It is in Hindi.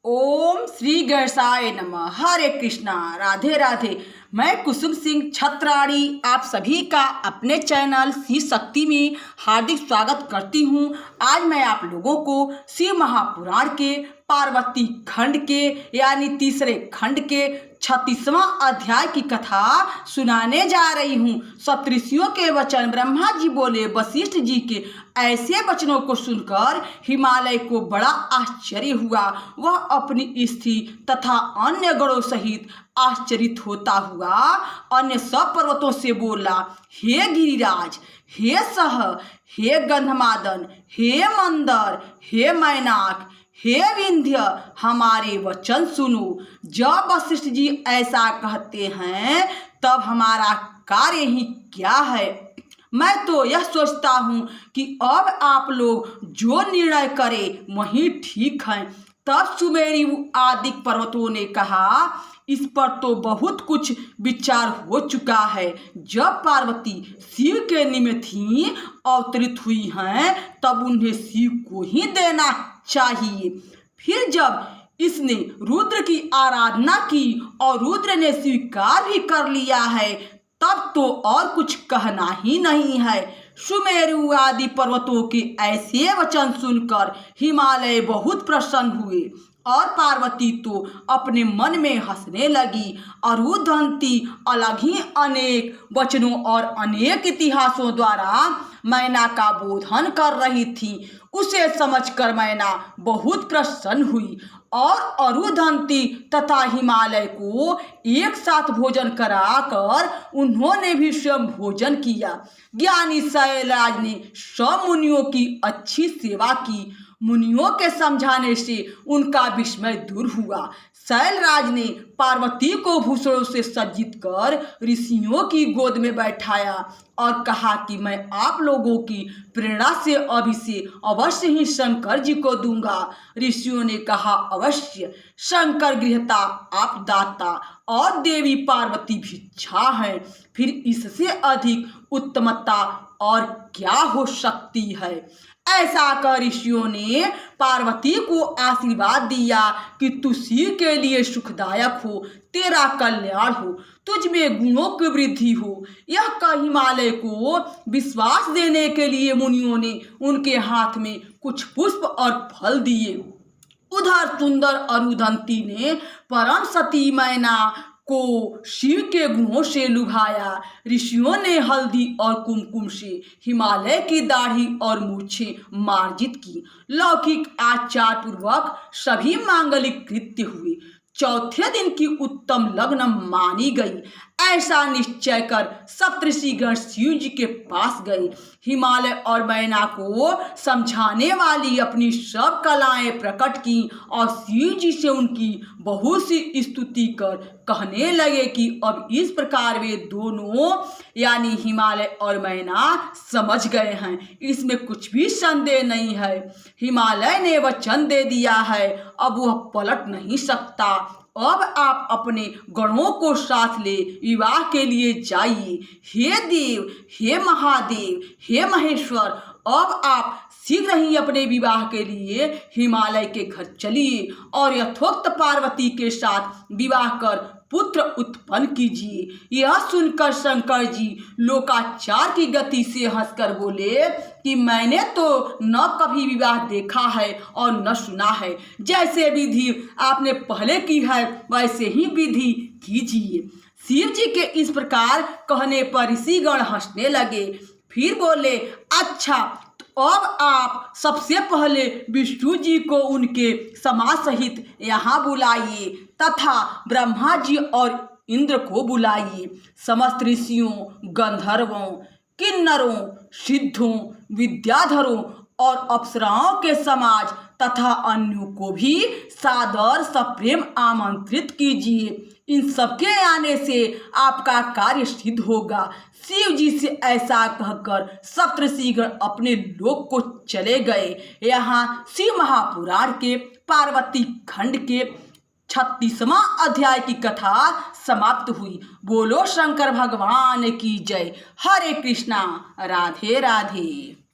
ओम श्री गणेशाय नमः। हरे कृष्णा, राधे राधे। मैं कुसुम सिंह छत्राणी आप सभी का अपने चैनल शिव शक्ति में हार्दिक स्वागत करती हूँ। आज मैं आप लोगों को शिव महापुराण के पार्वती खंड के यानी तीसरे खंड के 36वां अध्याय की कथा सुनाने जा रही हूँ। सप्तऋषियों के वचन। ब्रह्मा जी बोले। वशिष्ठ जी के ऐसे वचनों को सुनकर हिमालय को बड़ा आश्चर्य हुआ। वह अपनी स्त्री तथा अन्य गणों सहित आश्चर्यित होता हुआ अन्य सब पर्वतों से बोला, हे गिरिराज, हे सह, हे गंधमादन, हे मंदर, हे मैनाक, हे विंध्य, हमारे वचन सुनो। जब वशिष्ठ जी ऐसा कहते हैं तब हमारा कार्य ही क्या है। मैं तो यह सोचता हूँ कि अब आप लोग जो निर्णय करें वही ठीक है। तब सुमेरु आदि पर्वतों ने कहा, इस पर तो बहुत कुछ विचार हो चुका है। जब पार्वती शिव के निमित्त ही अवतरित हुई हैं तब उन्हें शिव को ही देना चाहिए। फिर जब इसने रुद्र की आराधना की और रुद्र ने स्वीकार भी कर लिया है तब तो और कुछ कहना ही नहीं है। सुमेरु आदि पर्वतों के ऐसे वचन सुनकर हिमालय बहुत प्रसन्न हुए और पार्वती तो अपने मन में हंसने लगी। अरुधंती अलग ही अनेक वचनों और अनेक इतिहासों द्वारा मैना का बोधन कर रही थी। उसे समझकर मैना बहुत प्रसन्न हुई और अरुधंती तथा हिमालय को एक साथ भोजन कराकर उन्होंने भी स्वयं भोजन किया। ज्ञानी शैलराज ने सब मुनियों की अच्छी सेवा की। मुनियों के समझाने से उनका विस्मय दूर हुआ। शैलराज ने पार्वती को भूषणों से सज्जित कर ऋषियों की गोद में बैठाया और कहा कि मैं आप लोगों की प्रेरणा से अभी से अवश्य ही शंकर जी को दूंगा। ऋषियों ने कहा, अवश्य। शंकर गृहता, आप दाता और देवी पार्वती भिक्षा है। फिर इससे अधिक उत्तमता और क्या हो सकती है। ऐसा कर ऋषियों ने पार्वती को आशीर्वाद दिया कि तू शिव के लिए सुखदायक हो, तेरा कल्याण हो, तुझ में गुणों की वृद्धि हो। यह कह हिमालय को विश्वास देने के लिए मुनियों ने उनके हाथ में कुछ पुष्प और फल दिए। उधर सुंदर अरुधंती ने परम सती मैना को शिव के गुणों से लुभाया। ऋषियों ने हल्दी और कुमकुम से हिमालय की दाढ़ी और मूछें मार्जित की। लौकिक आचार पूर्वक सभी मांगलिक कृत्य हुए। चौथे दिन की उत्तम लग्न मानी गई। ऐसा निश्चय कर सप्तऋषिगण शिव जी के पास गए। हिमालय और मैना को समझाने वाली अपनी सब कलाएं प्रकट की और शिव जी से उनकी बहुत सी स्तुति कर कहने लगे कि अब इस प्रकार वे दोनों यानी हिमालय और मैना समझ गए हैं, इसमें कुछ भी संदेह नहीं है। हिमालय ने वचन दे दिया है, अब वह पलट नहीं सकता। अब आप अपने गणों को साथ ले विवाह के लिए जाइए। हे देव, हे महादेव, हे महेश्वर, अब आप शीघ्र ही अपने विवाह के लिए हिमालय के घर चलिए और यथोक्त पार्वती के साथ विवाह कर पुत्र उत्पन्न कीजिए। यह सुनकर शंकर जी लोकाचार की गति से हंसकर बोले कि मैंने तो न कभी विवाह देखा है और न सुना है। जैसे विधि आपने पहले की है वैसे ही विधि कीजिए। शिव जी के इस प्रकार कहने पर ऋषिगण हंसने लगे। फिर बोले, अच्छा, तो अब आप सबसे पहले विष्णु जी को उनके समाज सहित यहाँ बुलाइए तथा ब्रह्मा जी और इंद्र को बुलाइए। समस्त ऋषियों, गंधर्वों, किन्नरों, सिद्धों, विद्याधरों और अप्सराओं के समाज तथा अन्यों को भी सादर सप्रेम आमंत्रित कीजिए। इन सबके आने से आपका कार्य सिद्ध होगा। शिव जी से ऐसा कहकर सप्तऋषिगण अपने लोक को चले गए। यहाँ शिव महापुराण के पार्वती खंड के 36वां अध्याय की कथा समाप्त हुई। बोलो शंकर भगवान की जय। हरे कृष्णा, राधे राधे।